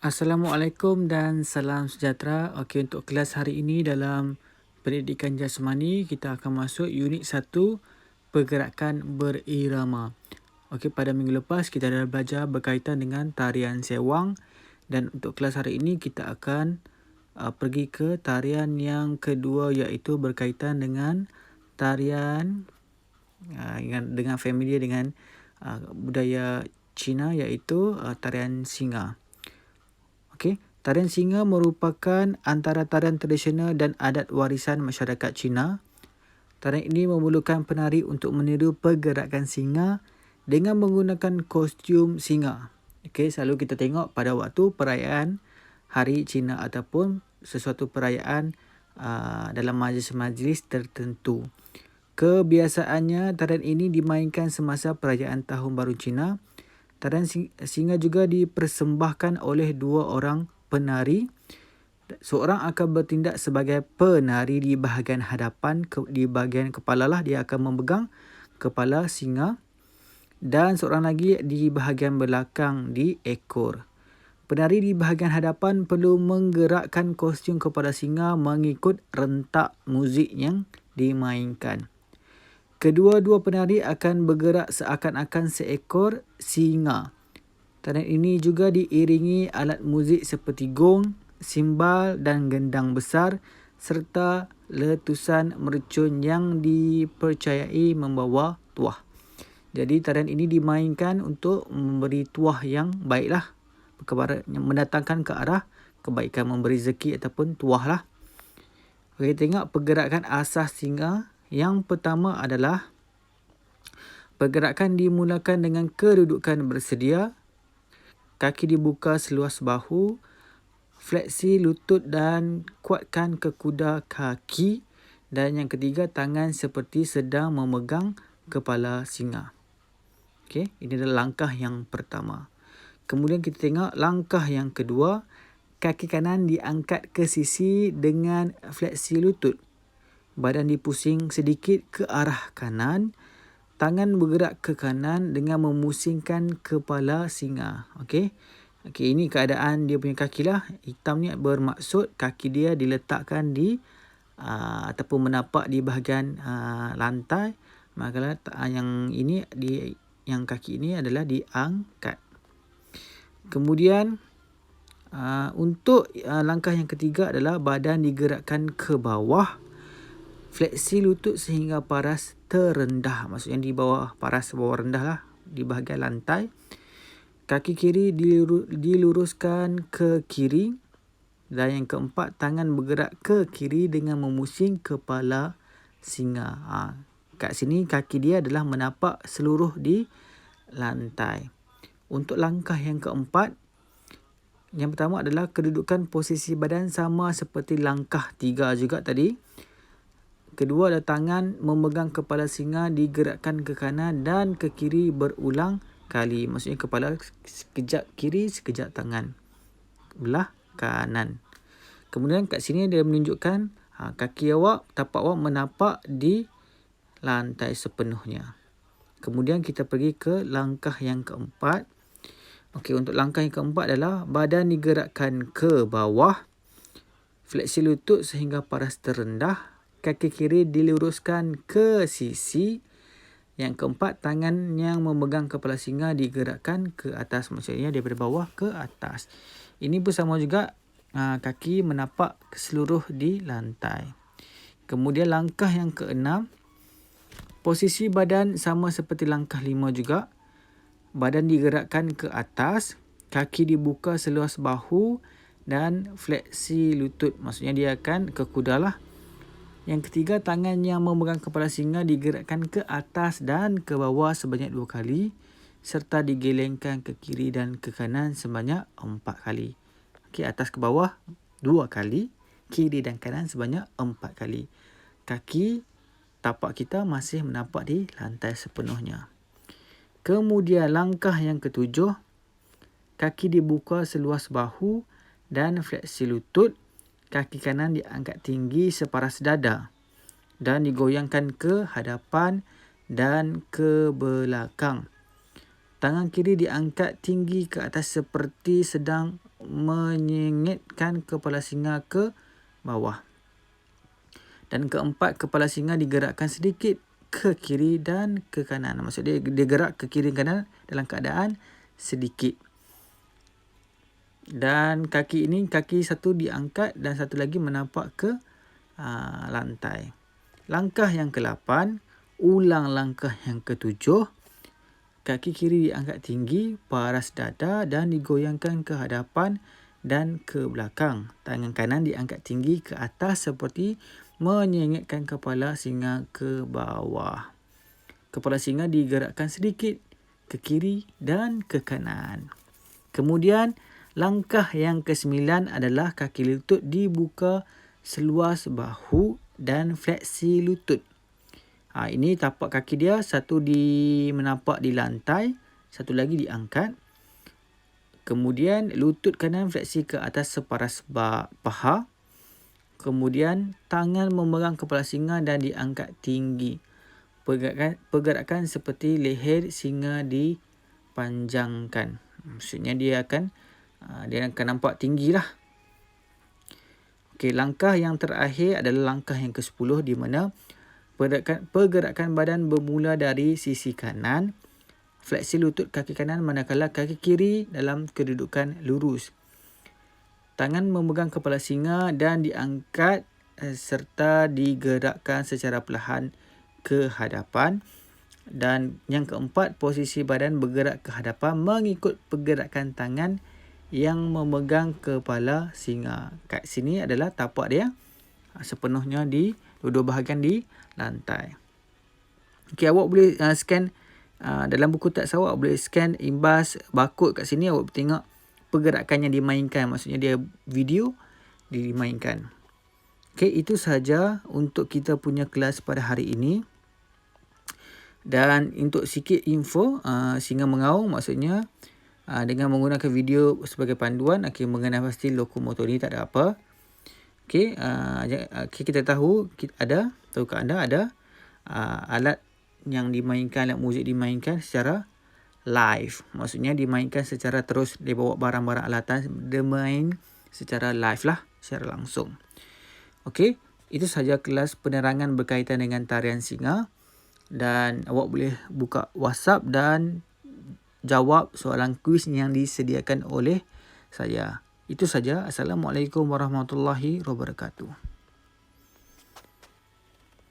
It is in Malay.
Assalamualaikum dan salam sejahtera. Okey, untuk kelas hari ini dalam pendidikan jasmani, kita akan masuk unit 1, pergerakan berirama. Okey, pada minggu lepas kita dah belajar berkaitan dengan tarian sewang, dan untuk kelas hari ini kita akan pergi ke tarian yang kedua, iaitu berkaitan dengan tarian dengan familiar dengan budaya Cina, iaitu tarian singa. Okey, tarian singa merupakan antara tarian tradisional dan adat warisan masyarakat Cina. Tarian ini memerlukan penari untuk meniru pergerakan singa dengan menggunakan kostum singa. Okey, selalu kita tengok pada waktu perayaan Hari Cina ataupun sesuatu perayaan dalam majlis-majlis tertentu. Kebiasaannya, tarian ini dimainkan semasa perayaan Tahun Baru Cina. Tarian singa juga dipersembahkan oleh dua orang penari. Seorang akan bertindak sebagai penari di bahagian hadapan, di bahagian kepala lah dia akan memegang kepala singa, dan seorang lagi di bahagian belakang di ekor. Penari di bahagian hadapan perlu menggerakkan kostum kepala singa mengikut rentak muzik yang dimainkan. Kedua-dua penari akan bergerak seakan-akan seekor singa. Tarian ini juga diiringi alat muzik seperti gong, simbal dan gendang besar serta letusan mercun yang dipercayai membawa tuah. Jadi tarian ini dimainkan untuk memberi tuah yang baiklah, mendatangkan ke arah kebaikan, memberi rezeki ataupun tuah lah. Kita tengok pergerakan asas singa. Yang pertama adalah pergerakan dimulakan dengan kedudukan bersedia, kaki dibuka seluas bahu, fleksi lutut dan kuatkan kekuda kaki, dan yang ketiga tangan seperti sedang memegang kepala singa. Okey, ini adalah langkah yang pertama. Kemudian kita tengok langkah yang kedua, kaki kanan diangkat ke sisi dengan fleksi lutut. Badan dipusing sedikit ke arah kanan. Tangan bergerak ke kanan dengan memusingkan kepala singa. Okey, ini keadaan dia punya kaki lah. Hitam ni bermaksud kaki dia diletakkan di ataupun menapak di bahagian lantai. Maka yang kaki ini adalah diangkat. Kemudian untuk langkah yang ketiga adalah badan digerakkan ke bawah. Fleksi lutut sehingga paras terendah. Maksudnya di bawah paras, bawah rendah lah, di bahagian lantai. Kaki kiri diluruskan ke kiri. Dan yang keempat, tangan bergerak ke kiri dengan memusing kepala singa. Kat sini kaki dia adalah menapak seluruh di lantai. Untuk langkah yang keempat, yang pertama adalah kedudukan posisi badan sama seperti langkah 3 juga tadi. Kedua adalah tangan memegang kepala singa digerakkan ke kanan dan ke kiri berulang kali. Maksudnya kepala sekejap kiri, sekejap tangan. Belah kanan. Kemudian kat sini dia menunjukkan kaki awak, tapak awak menapak di lantai sepenuhnya. Kemudian kita pergi ke langkah yang keempat. Okey, untuk langkah yang keempat adalah badan digerakkan ke bawah. Fleksi lutut sehingga paras terendah. Kaki kiri diluruskan ke sisi. Yang keempat, tangan yang memegang kepala singa digerakkan ke atas. Maksudnya daripada bawah ke atas. Ini pun sama juga, kaki menapak seluruh di lantai. Kemudian langkah yang keenam, posisi badan sama seperti langkah 5 juga. Badan digerakkan ke atas, kaki dibuka seluas bahu dan fleksi lutut. Maksudnya dia akan ke kuda lah. Yang ketiga, tangan yang memegang kepala singa digerakkan ke atas dan ke bawah sebanyak 2 kali serta digelengkan ke kiri dan ke kanan sebanyak 4 kali. Okey, atas ke bawah 2 kali, kiri dan kanan sebanyak 4 kali. Kaki tapak kita masih menapak di lantai sepenuhnya. Kemudian langkah yang ketujuh, kaki dibuka seluas bahu dan fleksi lutut. Kaki kanan diangkat tinggi separas dada dan digoyangkan ke hadapan dan ke belakang. Tangan kiri diangkat tinggi ke atas seperti sedang menyengitkan kepala singa ke bawah. Dan keempat, kepala singa digerakkan sedikit ke kiri dan ke kanan. Maksud dia gerak ke kiri dan kanan dalam keadaan sedikit. Dan kaki satu diangkat dan satu lagi menampak ke lantai. Langkah yang ke-8, ulang langkah yang ke-7. Kaki kiri diangkat tinggi, paras dada dan digoyangkan ke hadapan dan ke belakang. Tangan kanan diangkat tinggi ke atas seperti menyengitkan kepala singa ke bawah. Kepala singa digerakkan sedikit ke kiri dan ke kanan. Kemudian, langkah yang ke-9 adalah kaki lutut dibuka seluas bahu dan fleksi lutut. Ini tapak kaki dia, satu menampak di lantai, satu lagi diangkat. Kemudian lutut kanan fleksi ke atas separas paha. Kemudian tangan memegang kepala singa dan diangkat tinggi. Pergerakan seperti leher singa dipanjangkan. Maksudnya dia akan nampak tinggi lah. Okey, langkah yang terakhir adalah langkah yang ke-10 di mana pergerakan badan bermula dari sisi kanan. Fleksi lutut kaki kanan manakala kaki kiri dalam kedudukan lurus. Tangan memegang kepala singa dan diangkat serta digerakkan secara perlahan ke hadapan. Dan yang keempat, posisi badan bergerak ke hadapan mengikut pergerakan tangan yang memegang kepala singa. Kat sini adalah tapak dia sepenuhnya di dua bahagian di lantai. Okey, awak boleh scan dalam buku teks awak, boleh scan imbas barcode kat sini, awak tengok pergerakan yang dimainkan. Maksudnya dia video dimainkan. Okey, itu sahaja untuk kita punya kelas pada hari ini. Dan untuk sikit info, singa mengaung maksudnya dengan menggunakan video sebagai panduan, mengenal pasti lokomotor ni tak ada apa. Okey, kita tahu tahukah anda ada alat yang dimainkan, alat muzik dimainkan secara live. Maksudnya dimainkan secara terus, dia bawa barang-barang alatan, dia main secara live lah, secara langsung. Okey, itu sahaja kelas penerangan berkaitan dengan tarian singa. Dan awak boleh buka WhatsApp dan jawab soalan kuis yang disediakan oleh saya. Itu saja. Assalamualaikum warahmatullahi wabarakatuh.